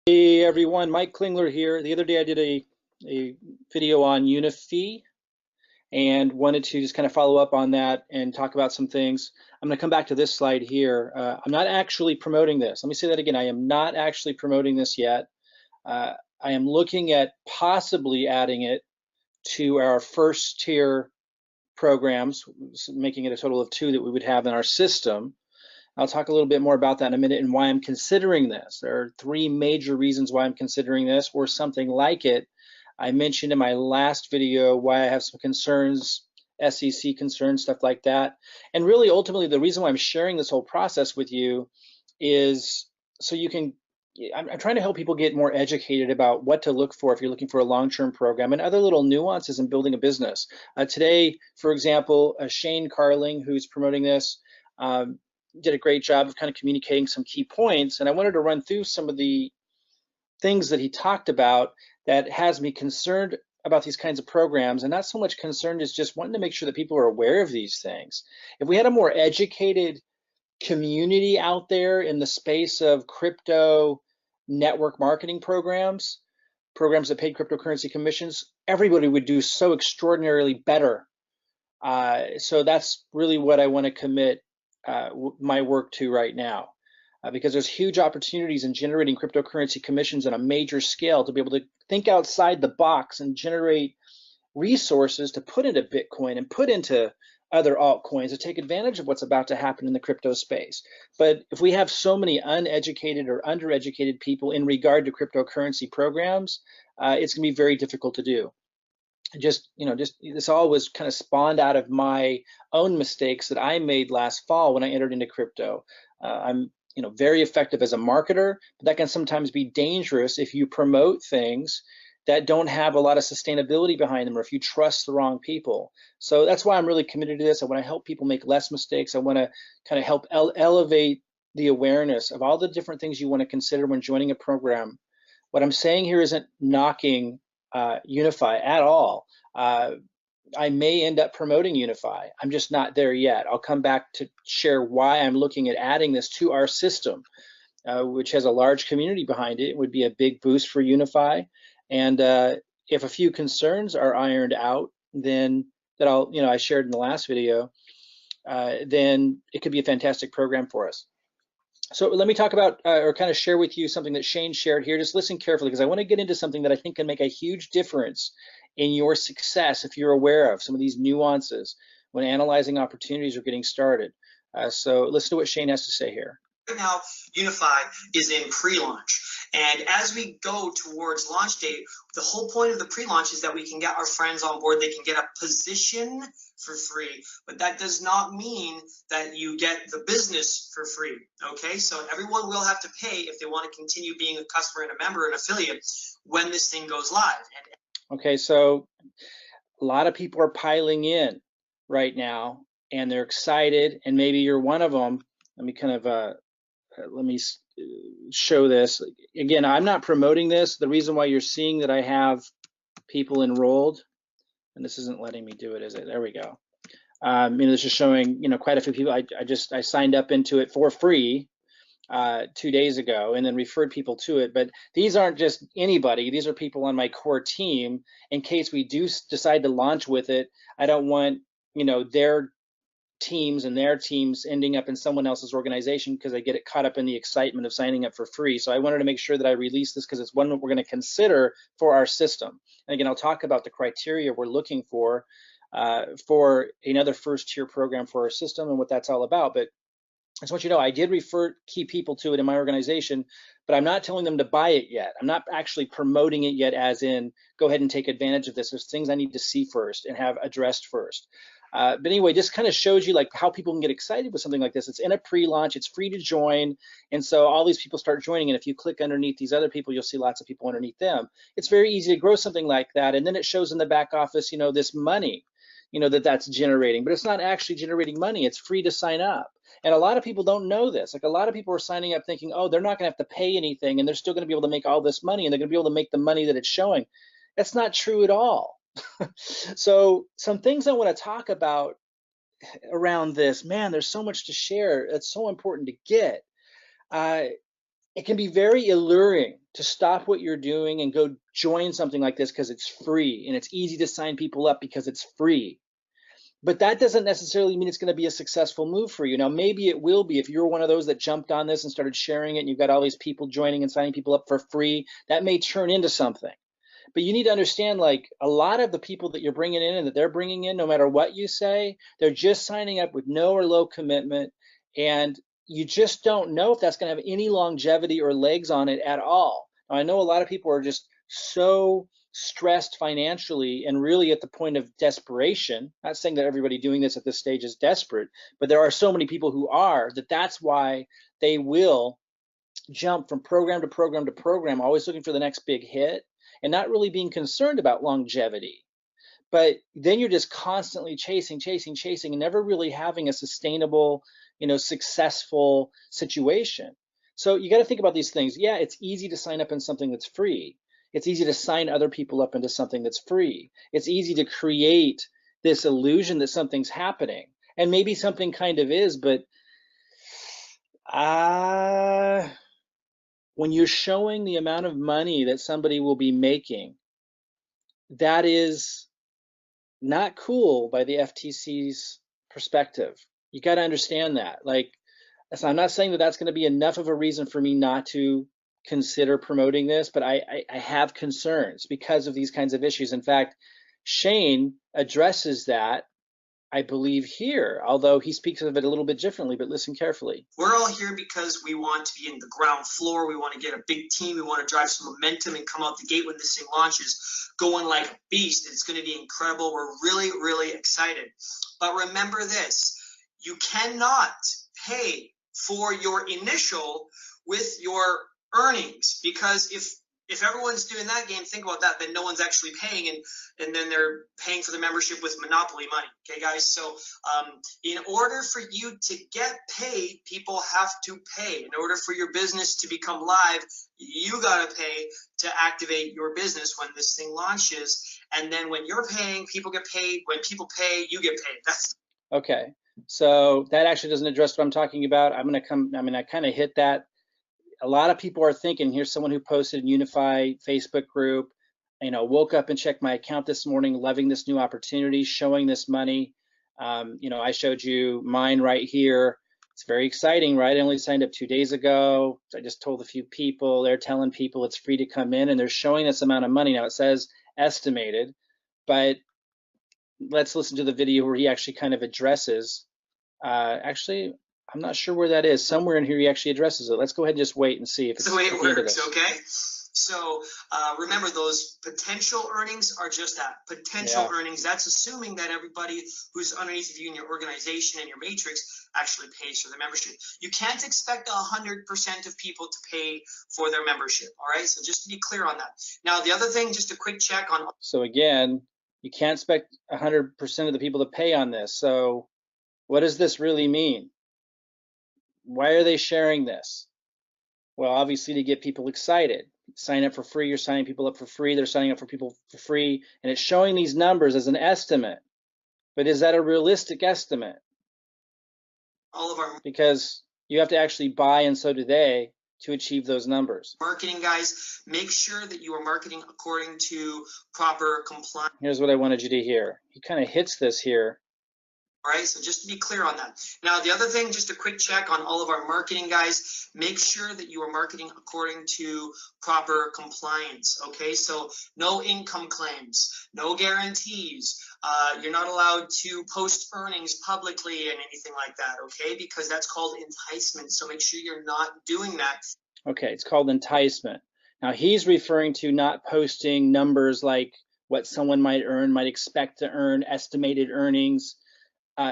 Hey everyone, Mike Klingler here. The other day I did a video on Unifii and wanted to just kind of follow up on that and talk about some things. I'm going to come back to this slide here. I'm not actually promoting this. Let me say that again. I am not actually promoting this yet. I am looking at possibly adding it to our first tier programs, making it a total of 2 that we would have in our system. I'll talk a little bit more about that in a minute and why I'm considering this. There are 3 major reasons why I'm considering this or something like it. I mentioned in my last video why I have some concerns, SEC concerns, stuff like that. And really, ultimately, the reason why I'm sharing this whole process with you is so you can, I'm trying to help people get more educated about what to look for if you're looking for a long-term program and other little nuances in building a business. Today, for example, Shane Carling, who's promoting this, did a great job of kind of communicating some key points, and I wanted to run through some of the things that he talked about that has me concerned about these kinds of programs, and not so much concerned as just wanting to make sure that people are aware of these things. If we had a more educated community out there in the space of crypto network marketing programs that paid cryptocurrency commissions, everybody would do so extraordinarily better. So that's really what I want to commit my work to right now, because there's huge opportunities in generating cryptocurrency commissions on a major scale to be able to think outside the box and generate resources to put into Bitcoin and put into other altcoins to take advantage of what's about to happen in the crypto space. But if we have so many uneducated or undereducated people in regard to cryptocurrency programs, it's going to be very difficult to do. Just this all was kind of spawned out of my own mistakes that I made last fall when I entered into crypto. I'm very effective as a marketer, but that can sometimes be dangerous if you promote things that don't have a lot of sustainability behind them, or if you trust the wrong people. So that's why I'm really committed to this. I want to help people make less mistakes. I want to kind of help elevate the awareness of all the different things you want to consider when joining a program. What I'm saying here isn't knocking Unifii at all. I may end up promoting Unifii. I'm just not there yet. I'll come back to share why I'm looking at adding this to our system, which has a large community behind it. It would be a big boost for Unifii. And if a few concerns are ironed out, then that I shared in the last video, then it could be a fantastic program for us. So let me talk about or kind of share with you something that Shane shared here. Just listen carefully, because I want to get into something that I think can make a huge difference in your success if you're aware of some of these nuances when analyzing opportunities or getting started. So listen to what Shane has to say here. Right now, Unifii is in pre-launch. And as we go towards launch date, the whole point of the pre-launch is that we can get our friends on board. They can get a position for free, but that does not mean that you get the business for free. Okay, so everyone will have to pay if they want to continue being a customer and a member and affiliate when this thing goes live. Okay, so a lot of people are piling in right now, and they're excited, and maybe you're one of them. Let me kind of let me show this. Again, I'm not promoting this. The reason why you're seeing that I have people enrolled, and this isn't letting me do it, is it? There we go. This is showing, quite a few people. I signed up into it for free 2 days ago and then referred people to it. But these aren't just anybody. These are people on my core team. In case we do decide to launch with it, I don't want, their teams and their teams ending up in someone else's organization because I get it caught up in the excitement of signing up for free. So I wanted to make sure that I release this because it's one that we're going to consider for our system. And again, I'll talk about the criteria we're looking for another first tier program for our system and what that's all about. But I just want you to know, I did refer key people to it in my organization, but I'm not telling them to buy it yet. I'm not actually promoting it yet as in, go ahead and take advantage of this. There's things I need to see first and have addressed first. But anyway, this kind of shows you like how people can get excited with something like this. It's in a pre-launch, it's free to join. And so all these people start joining. And if you click underneath these other people, you'll see lots of people underneath them. It's very easy to grow something like that. And then it shows in the back office, this money, that's generating, but it's not actually generating money. It's free to sign up. And a lot of people don't know this. Like a lot of people are signing up thinking, oh, they're not gonna have to pay anything and they're still gonna be able to make all this money and they're gonna be able to make the money that it's showing. That's not true at all. So some things I want to talk about around this, man, there's so much to share. It's so important to get. It can be very alluring to stop what you're doing and go join something like this because it's free and it's easy to sign people up because it's free. But that doesn't necessarily mean it's going to be a successful move for you. Now, maybe it will be if you're one of those that jumped on this and started sharing it and you've got all these people joining and signing people up for free. That may turn into something. But you need to understand, like, a lot of the people that you're bringing in and that they're bringing in, no matter what you say, they're just signing up with no or low commitment. And you just don't know if that's going to have any longevity or legs on it at all. Now, I know a lot of people are just so stressed financially and really at the point of desperation. Not saying that everybody doing this at this stage is desperate, but there are so many people who are, that's why they will jump from program to program to program, always looking for the next big hit and not really being concerned about longevity. But then you're just constantly chasing, and never really having a sustainable, successful situation. So you got to think about these things. Yeah, it's easy to sign up in something that's free. It's easy to sign other people up into something that's free. It's easy to create this illusion that something's happening. And maybe something kind of is, but when you're showing the amount of money that somebody will be making, that is not cool by the FTC's perspective. You got to understand that. Like, so I'm not saying that that's going to be enough of a reason for me not to consider promoting this, but I have concerns because of these kinds of issues. In fact, Shane addresses that, I believe, here, although he speaks of it a little bit differently, but listen carefully. We're all here because we want to be in the ground floor. We want to get a big team. We want to drive some momentum and come out the gate when this thing launches going like a beast. It's going to be incredible. We're really, really excited. But remember this, you cannot pay for your initial with your earnings, because if everyone's doing that game, think about that, then no one's actually paying, and then they're paying for the membership with monopoly money. Okay, guys? So in order for you to get paid, people have to pay. In order for your business to become live, you got to pay to activate your business when this thing launches. And then when you're paying, people get paid. When people pay, you get paid. That's okay. So that actually doesn't address what I'm talking about. I kind of hit that. A lot of people are thinking, here's someone who posted in Unifii Facebook group, woke up and checked my account this morning, loving this new opportunity, showing this money. I showed you mine right here. It's very exciting, right? I only signed up 2 days ago. I just told a few people, they're telling people it's free to come in, and they're showing this amount of money. Now it says estimated, but let's listen to the video where he actually kind of addresses, actually, I'm not sure where that is. Somewhere in here he actually addresses it. Let's go ahead and just wait and see if it's the way it works, okay? So remember, those potential earnings are just that, potential earnings. That's assuming that everybody who's underneath of you in your organization and your matrix actually pays for the membership. You can't expect 100% of people to pay for their membership, all right? So just to be clear on that. Now, the other thing, just a quick check on. So again, you can't expect 100% of the people to pay on this. So what does this really mean? Why are they sharing this? Well, obviously to get people excited. Sign up for free, you're signing people up for free, they're signing up for people for free, and it's showing these numbers as an estimate. But is that a realistic estimate? All of our, because you have to actually buy, and so do they, to achieve those numbers. Marketing guys, make sure that you are marketing according to proper compliance. Here's what I wanted you to hear. He kind of hits this here. All right, so just to be clear on that. Now, the other thing, just a quick check on all of our marketing guys, make sure that you are marketing according to proper compliance, okay? So no income claims, no guarantees. You're not allowed to post earnings publicly and anything like that, okay? Because that's called enticement, so make sure you're not doing that. Okay, it's called enticement. Now, he's referring to not posting numbers like what someone might earn, might expect to earn, estimated earnings,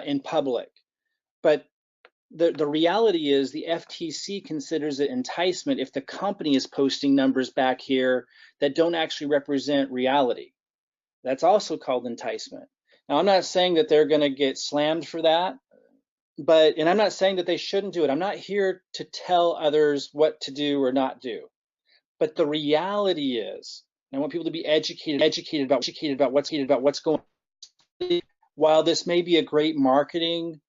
in public. But the reality is the FTC considers it enticement if the company is posting numbers back here that don't actually represent reality. That's also called enticement. Now, I'm not saying that they're going to get slammed for that, and I'm not saying that they shouldn't do it. I'm not here to tell others what to do or not do. But the reality is, I want people to be educated about what's going on. While this may be a great marketing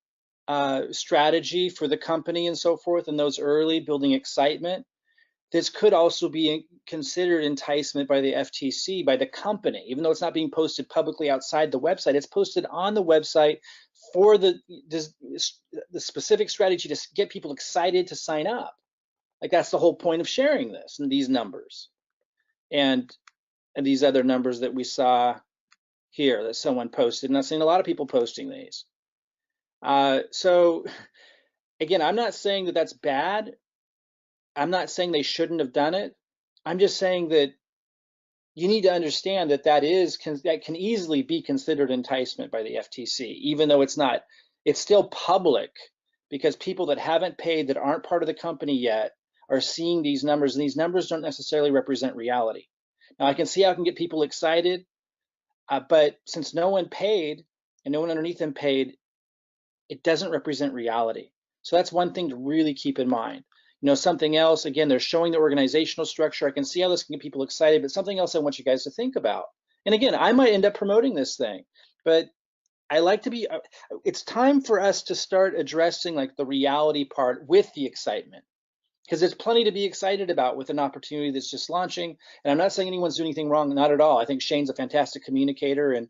strategy for the company and so forth, and those early building excitement, this could also be considered enticement by the FTC, by the company, even though it's not being posted publicly outside the website. It's posted on the website for the specific strategy to get people excited to sign up. Like, that's the whole point of sharing this and these numbers and these other numbers that we saw here that someone posted. And I've seen a lot of people posting these. So again, I'm not saying that that's bad. I'm not saying they shouldn't have done it. I'm just saying that you need to understand that that can easily be considered enticement by the FTC, even though it's not. It's still public, because people that haven't paid, that aren't part of the company yet, are seeing these numbers, and these numbers don't necessarily represent reality. Now, I can see how I can get people excited, but since no one paid and no one underneath them paid, it doesn't represent reality. So that's one thing to really keep in mind. You know, something else, again, they're showing the organizational structure. I can see how this can get people excited, but something else I want you guys to think about. And again, I might end up promoting this thing, but I like to be, it's time for us to start addressing like the reality part with the excitement, because there's plenty to be excited about with an opportunity that's just launching. And I'm not saying anyone's doing anything wrong, not at all. I think Shane's a fantastic communicator and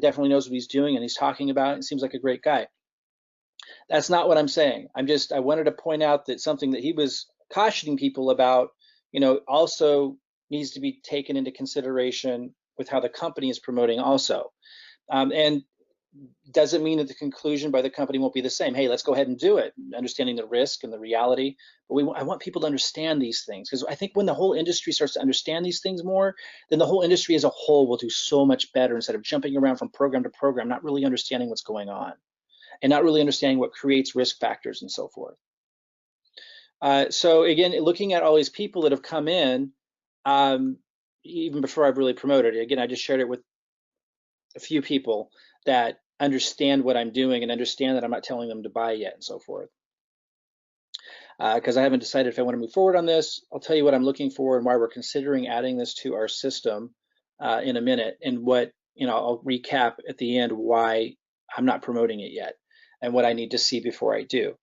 definitely knows what he's doing, and he's talking about it. It seems like a great guy. That's not what I'm saying. I wanted to point out that something that he was cautioning people about, you know, also needs to be taken into consideration with how the company is promoting also. And doesn't mean that the conclusion by the company won't be the same. Hey, let's go ahead and do it, understanding the risk and the reality. But I want people to understand these things, because I think when the whole industry starts to understand these things more, then the whole industry as a whole will do so much better, instead of jumping around from program to program, not really understanding what's going on, and not really understanding what creates risk factors and so forth. So again, looking at all these people that have come in, even before I've really promoted it, again, I just shared it with a few people that understand what I'm doing and understand that I'm not telling them to buy yet and so forth. Because I haven't decided if I want to move forward on this. I'll tell you what I'm looking for and why we're considering adding this to our system in a minute, and what, you know, I'll recap at the end why I'm not promoting it yet and what I need to see before I do.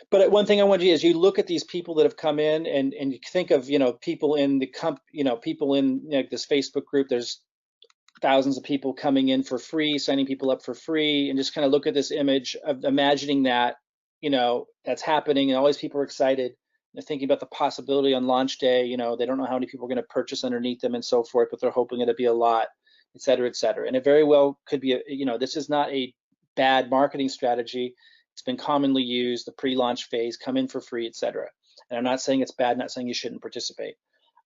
But one thing I want you is you look at these people that have come in, and you think of, you know, people in the people in, you know, this Facebook group. There's thousands of people coming in for free, signing people up for free, and just kind of look at this image of imagining that, you know, that's happening, and all these people are excited. They're thinking about the possibility on launch day. You know, they don't know how many people are going to purchase underneath them and so forth, but they're hoping it'll be a lot, et cetera, et cetera. And it very well could be, you know, this is not a bad marketing strategy. It's been commonly used, the pre-launch phase, come in for free, et cetera. And I'm not saying it's bad, not saying you shouldn't participate,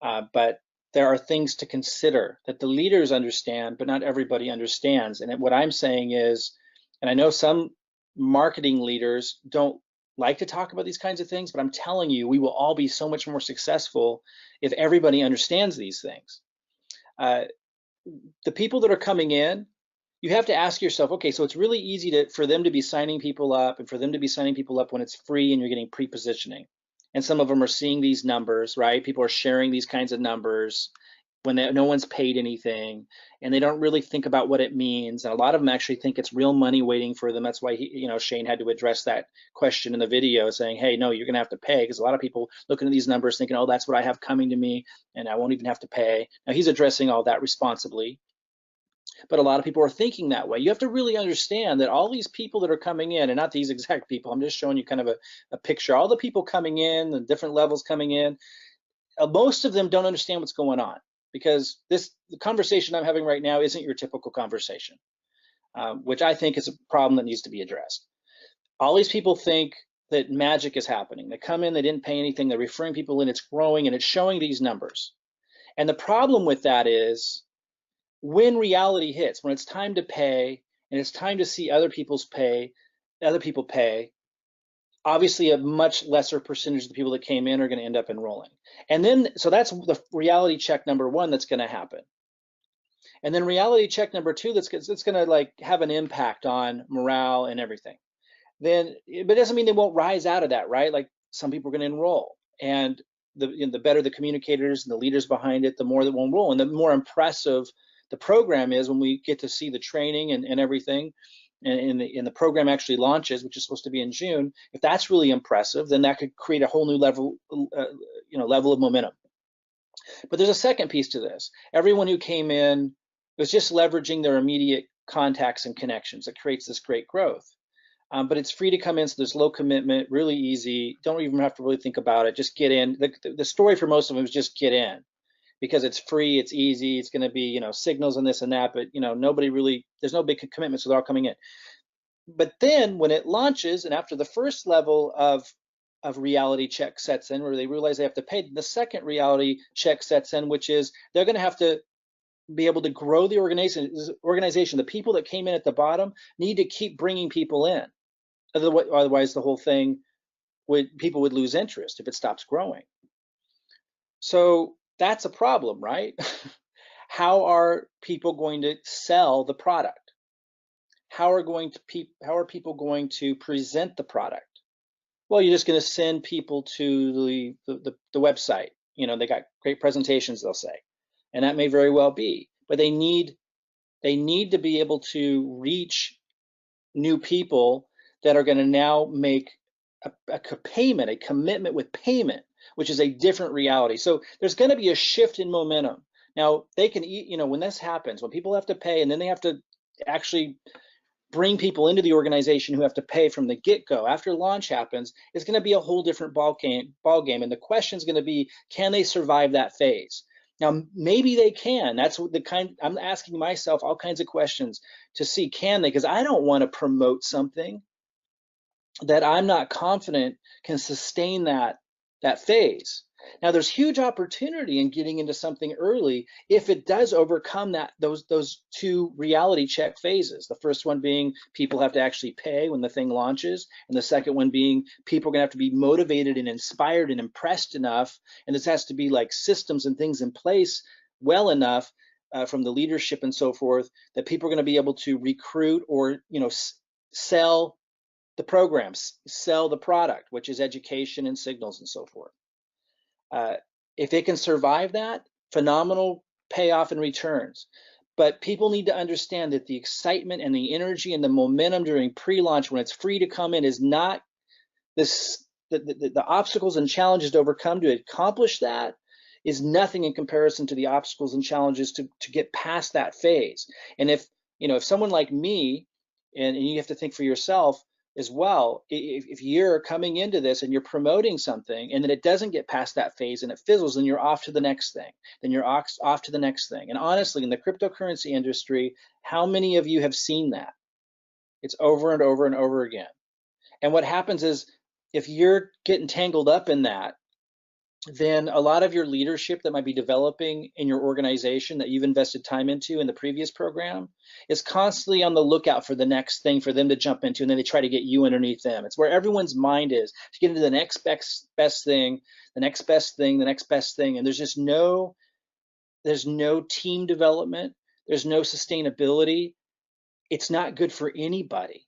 but there are things to consider that the leaders understand, but not everybody understands. And what I'm saying is, and I know some marketing leaders don't like to talk about these kinds of things, but I'm telling you, we will all be so much more successful if everybody understands these things. The people that are coming in, you have to ask yourself, okay, so it's really easy for them to be signing people up, and for them to be signing people up when it's free and you're getting pre-positioning. And some of them are seeing these numbers, right? People are sharing these kinds of numbers when no one's paid anything, and they don't really think about what it means. And a lot of them actually think it's real money waiting for them. That's why Shane had to address that question in the video, saying, hey, no, you're gonna have to pay, because a lot of people looking at these numbers thinking, oh, that's what I have coming to me, and I won't even have to pay. Now, he's addressing all that responsibly, but a lot of people are thinking that way. You have to really understand that all these people that are coming in, and not these exact people, I'm just showing you kind of a picture, all the people coming in, the different levels coming in, most of them don't understand what's going on, because the conversation I'm having right now isn't your typical conversation, which I think is a problem that needs to be addressed. All these people think that magic is happening. They come in, they didn't pay anything, they're referring people in, it's growing, and it's showing these numbers. And the problem with that is, when reality hits, when it's time to pay and it's time to see other people pay, obviously a much lesser percentage of the people that came in are going to end up enrolling. And then, so that's the reality check number one that's going to happen. And then reality check number two that's going to like have an impact on morale and everything. Then, but it doesn't mean they won't rise out of that, right? Like, some people are going to enroll, and the better the communicators and the leaders behind it, the more that will enroll, and the more impressive the program is when we get to see the training and everything, and the program actually launches, which is supposed to be in June. If that's really impressive, then that could create a whole new level, level of momentum. But there's a second piece to this. Everyone who came in was just leveraging their immediate contacts and connections. It creates this great growth. But it's free to come in, so there's low commitment, really easy. Don't even have to really think about it. Just get in. The story for most of them is just get in, because it's free, it's easy, it's going to be, signals and this and that, but nobody really, there's no big commitment, so they're all coming in. But then when it launches, and after the first level of reality check sets in, where they realize they have to pay, the second reality check sets in, which is they're going to have to be able to grow the organization. The people that came in at the bottom need to keep bringing people in. Otherwise, the whole thing people would lose interest if it stops growing. So that's a problem, right? How are people going to sell the product? How are people going to present the product? Well, you're just going to send people to the website. They got great presentations, they'll say, and that may very well be. But they need to be able to reach new people that are going to now make a commitment with payment, which is a different reality. So there's going to be a shift in momentum. Now they can, when this happens, when people have to pay, and then they have to actually bring people into the organization who have to pay from the get-go. After launch happens, it's going to be a whole different ball game, and the question is going to be, can they survive that phase? Now, maybe they can. That's what I'm asking myself all kinds of questions to see, can they? Because I don't want to promote something that I'm not confident can sustain that phase. Now, there's huge opportunity in getting into something early if it does overcome those two reality check phases. The first one being people have to actually pay when the thing launches, and the second one being people are going to have to be motivated and inspired and impressed enough, and this has to be like systems and things in place well enough from the leadership and so forth that people are going to be able to recruit or sell the programs, sell the product, which is education and signals and so forth. If it can survive that, phenomenal payoff and returns. But people need to understand that the excitement and the energy and the momentum during pre-launch, when it's free to come in, is not this. The obstacles and challenges to overcome to accomplish that is nothing in comparison to the obstacles and challenges to get past that phase. And if someone like me, and you have to think for yourself as well, if you're coming into this and you're promoting something and then it doesn't get past that phase and it fizzles, then you're off to the next thing, then you're off to the next thing. And honestly, in the cryptocurrency industry, how many of you have seen that? It's over and over and over again. And what happens is, if you're getting tangled up in that, then a lot of your leadership that might be developing in your organization that you've invested time into in the previous program is constantly on the lookout for the next thing for them to jump into, and then they try to get you underneath them. It's where everyone's mind is, to get into the next best thing, the next best thing, the next best thing, and there's no team development, there's no sustainability. It's not good for anybody.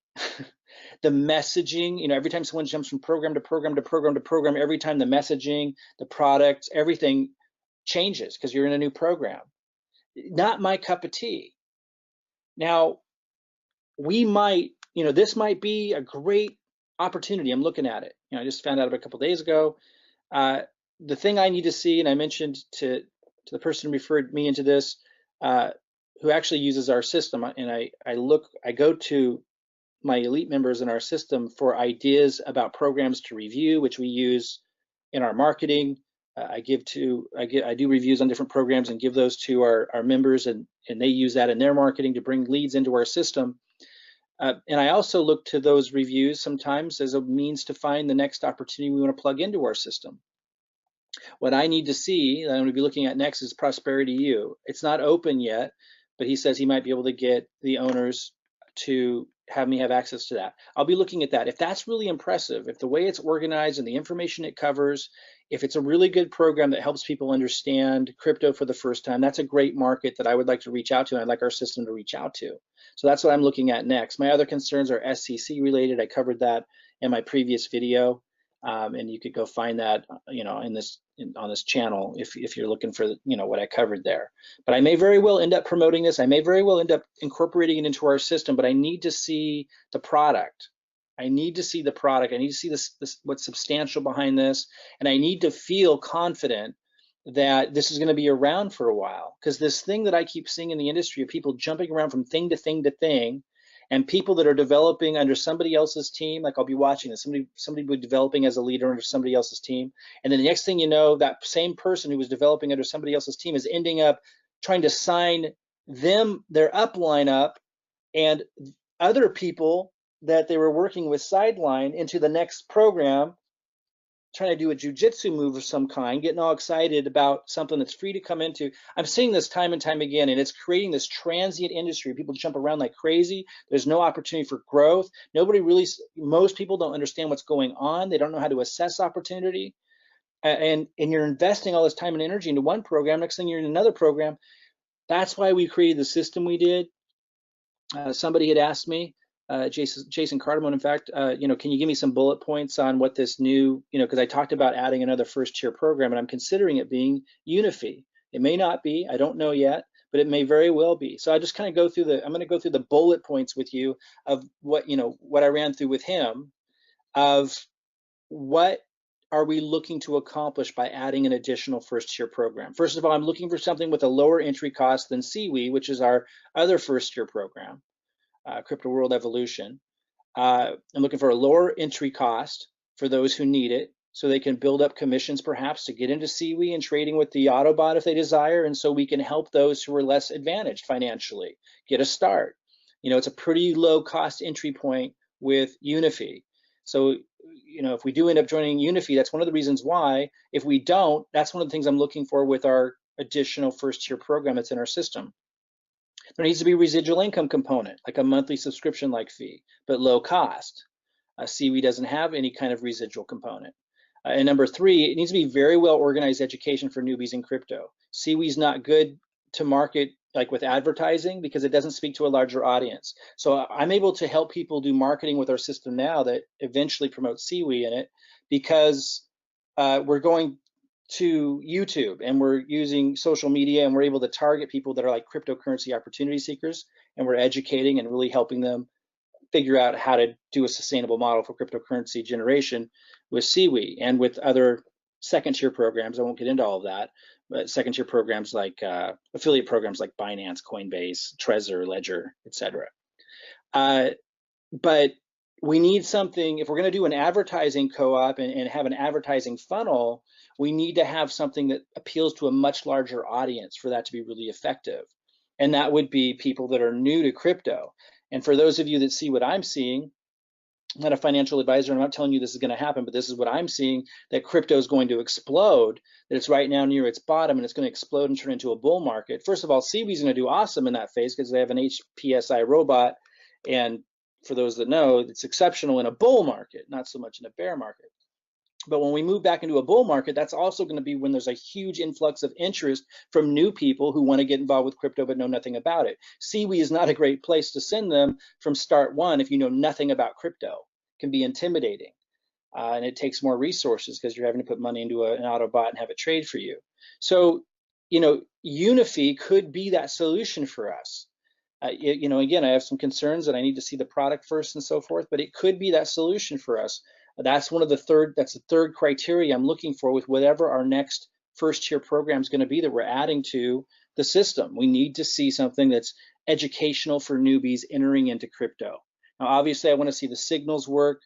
The messaging, every time someone jumps from program to program to program to program, every time the messaging, the products, everything changes because you're in a new program. Not my cup of tea. Now, we might, this might be a great opportunity. I'm looking at it. I just found out a couple of days ago. The thing I need to see, and I mentioned to the person who referred me into this, who actually uses our system, and I go to my elite members in our system for ideas about programs to review, which we use in our marketing. I do reviews on different programs and give those to our members, and they use that in their marketing to bring leads into our system. And I also look to those reviews sometimes as a means to find the next opportunity we want to plug into our system. What I need to see, that I'm going to be looking at next, is Prosperity U. It's not open yet, but he says he might be able to get the owners to have me have access to that. I'll be looking at that. If that's really impressive, if the way it's organized and the information it covers, if it's a really good program that helps people understand crypto for the first time, that's a great market that I would like to reach out to, and I'd like our system to reach out to. So that's what I'm looking at next. My other concerns are SEC related. I covered that in my previous video, and you could go find that, on this channel if you're looking for, what I covered there. But I may very well end up promoting this. I may very well end up incorporating it into our system, but I need to see the product. I need to see the product. I need to see this what's substantial behind this, and I need to feel confident that this is going to be around for a while. Because this thing that I keep seeing in the industry of people jumping around from thing to thing to thing, and people that are developing under somebody else's team, like I'll be watching this, somebody will be developing as a leader under somebody else's team, and then the next thing you know, that same person who was developing under somebody else's team is ending up trying to sign their upline up and other people that they were working with sideline into the next program, trying to do a jujitsu move of some kind, getting all excited about something that's free to come into. I'm seeing this time and time again, and it's creating this transient industry. People jump around like crazy. There's no opportunity for growth. Most people don't understand what's going on. They don't know how to assess opportunity. And you're investing all this time and energy into one program. Next thing you're in another program. That's why we created the system we did. Somebody had asked me, Jason Cardamone, in fact, can you give me some bullet points on what this new, because I talked about adding another first tier program, and I'm considering it being Unifii. It may not be, I don't know yet, but it may very well be. So I just kind of I'm going to go through the bullet points with you of what I ran through with him, of what are we looking to accomplish by adding an additional first tier program. First of all, I'm looking for something with a lower entry cost than Seaweed, which is our other first tier program, Crypto World Evolution. I'm looking for a lower entry cost for those who need it, so they can build up commissions perhaps to get into Seaweed and trading with the Autobot if they desire, and so we can help those who are less advantaged financially get a start. It's a pretty low cost entry point with Unifii. So, if we do end up joining Unifii, that's one of the reasons why. If we don't, that's one of the things I'm looking for with our additional first tier program that's in our system. There needs to be a residual income component, like a monthly subscription-like fee, but low cost. Seaweed doesn't have any kind of residual component. And number three, it needs to be very well organized education for newbies in crypto. Seaweed's not good to market like with advertising because it doesn't speak to a larger audience. So I'm able to help people do marketing with our system now that eventually promotes Seaweed in it, because we're going to YouTube and we're using social media, and we're able to target people that are like cryptocurrency opportunity seekers, and we're educating and really helping them figure out how to do a sustainable model for cryptocurrency generation with Seaweed and with other second tier programs. I won't get into all of that, but second tier programs like affiliate programs like Binance, Coinbase, Trezor, Ledger, etc. But we need something, if we're going to do an advertising co-op and have an advertising funnel, we need to have something that appeals to a much larger audience for that to be really effective. And that would be people that are new to crypto. And for those of you that see what I'm seeing, I'm not a financial advisor, I'm not telling you this is going to happen, but this is what I'm seeing, that crypto is going to explode, that it's right now near its bottom and it's going to explode and turn into a bull market. First of all, Seaweed's going to do awesome in that phase because they have an HPSI robot, and for those that know, it's exceptional in a bull market, not so much in a bear market. But when we move back into a bull market, that's also going to be when there's a huge influx of interest from new people who want to get involved with crypto but know nothing about it. Seaweed is not a great place to send them from start one if you know nothing about crypto. It can be intimidating, and it takes more resources because you're having to put money into an Autobot and have it trade for you. So, Unifii could be that solution for us. Again, I have some concerns that I need to see the product first and so forth, but it could be that solution for us. That's the third criteria I'm looking for with whatever our next first tier program is going to be that we're adding to the system. We need to see something that's educational for newbies entering into crypto. Now, obviously, I want to see the signals work,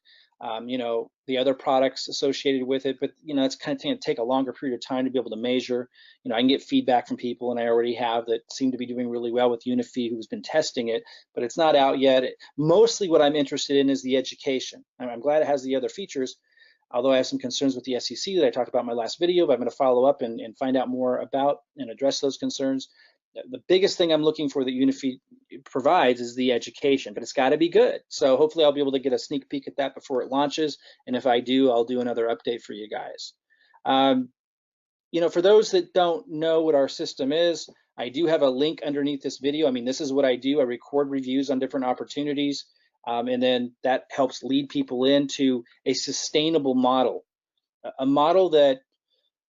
the other products associated with it, but it's kind of going to take a longer period of time to be able to measure. I can get feedback from people, and I already have, that seem to be doing really well with Unifii, who's been testing it, but it's not out yet. Mostly what I'm interested in is the education. I'm glad it has the other features, although I have some concerns with the SEC that I talked about in my last video, but I'm going to follow up and find out more about and address those concerns. The biggest thing I'm looking for that Unifii provides is the education, but it's got to be good. So hopefully I'll be able to get a sneak peek at that before it launches. And if I do, I'll do another update for you guys. For those that don't know what our system is, I do have a link underneath this video. This is what I do. I record reviews on different opportunities, and then that helps lead people into a sustainable model, a model that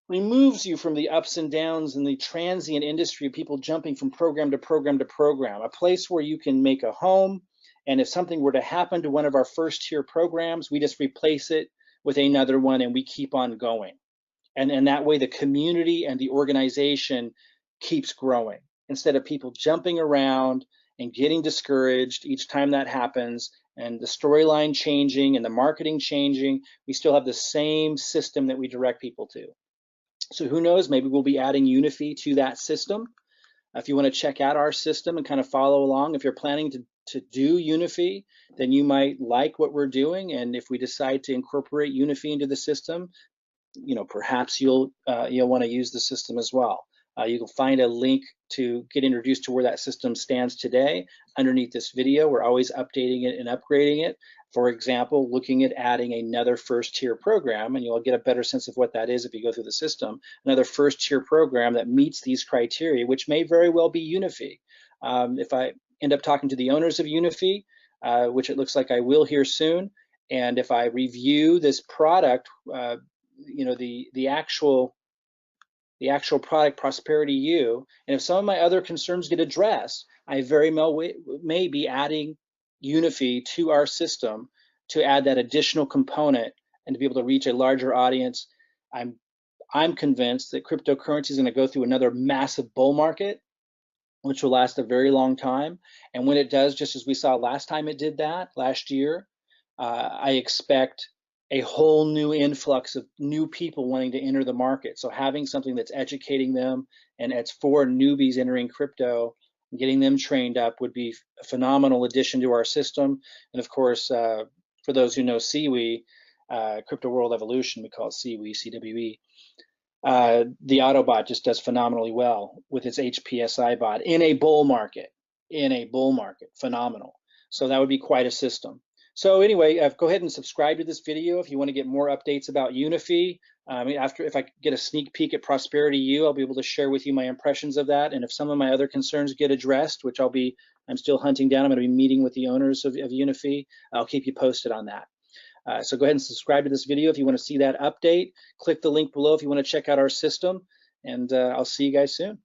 removes you from the ups and downs in the transient industry of people jumping from program to program to program, a place where you can make a home And if something were to happen to one of our first tier programs, we just replace it with another one and we keep on going. And that way the community and the organization keeps growing. Instead of people jumping around and getting discouraged each time that happens, and the storyline changing and the marketing changing, we still have the same system that we direct people to. So who knows, maybe we'll be adding Unifii to that system. If you want to check out our system and kind of follow along, if you're planning to do Unifii, then you might like what we're doing. And if we decide to incorporate Unifii into the system, perhaps you'll want to use the system as well. You'll find a link to get introduced to where that system stands today underneath this video. We're always updating it and upgrading it. For example, looking at adding another first tier program, and you'll get a better sense of what that is if you go through the system, another first tier program that meets these criteria, which may very well be Unifii. If I end up talking to the owners of Unifii, which it looks like I will here soon, and if I review this product, the actual product, Prosperity U, and if some of my other concerns get addressed, I very well may be adding Unifii to our system to add that additional component and to be able to reach a larger audience. I'm convinced that cryptocurrency is going to go through another massive bull market, which will last a very long time. And when it does, just as we saw last time it did that, last year, I expect a whole new influx of new people wanting to enter the market. So having something that's educating them, and it's for newbies entering crypto, getting them trained up would be a phenomenal addition to our system. And of course, for those who know CWE, Crypto World Evolution, we call it CWE, CWE. The Autobot just does phenomenally well with its HPSI bot in a bull market, phenomenal. So that would be quite a system. So anyway, go ahead and subscribe to this video if you want to get more updates about Unifii. If I get a sneak peek at Prosperity U, I'll be able to share with you my impressions of that. And if some of my other concerns get addressed, which I'm still hunting down, I'm going to be meeting with the owners of Unifii, I'll keep you posted on that. So go ahead and subscribe to this video if you want to see that update. Click the link below if you want to check out our system, and I'll see you guys soon.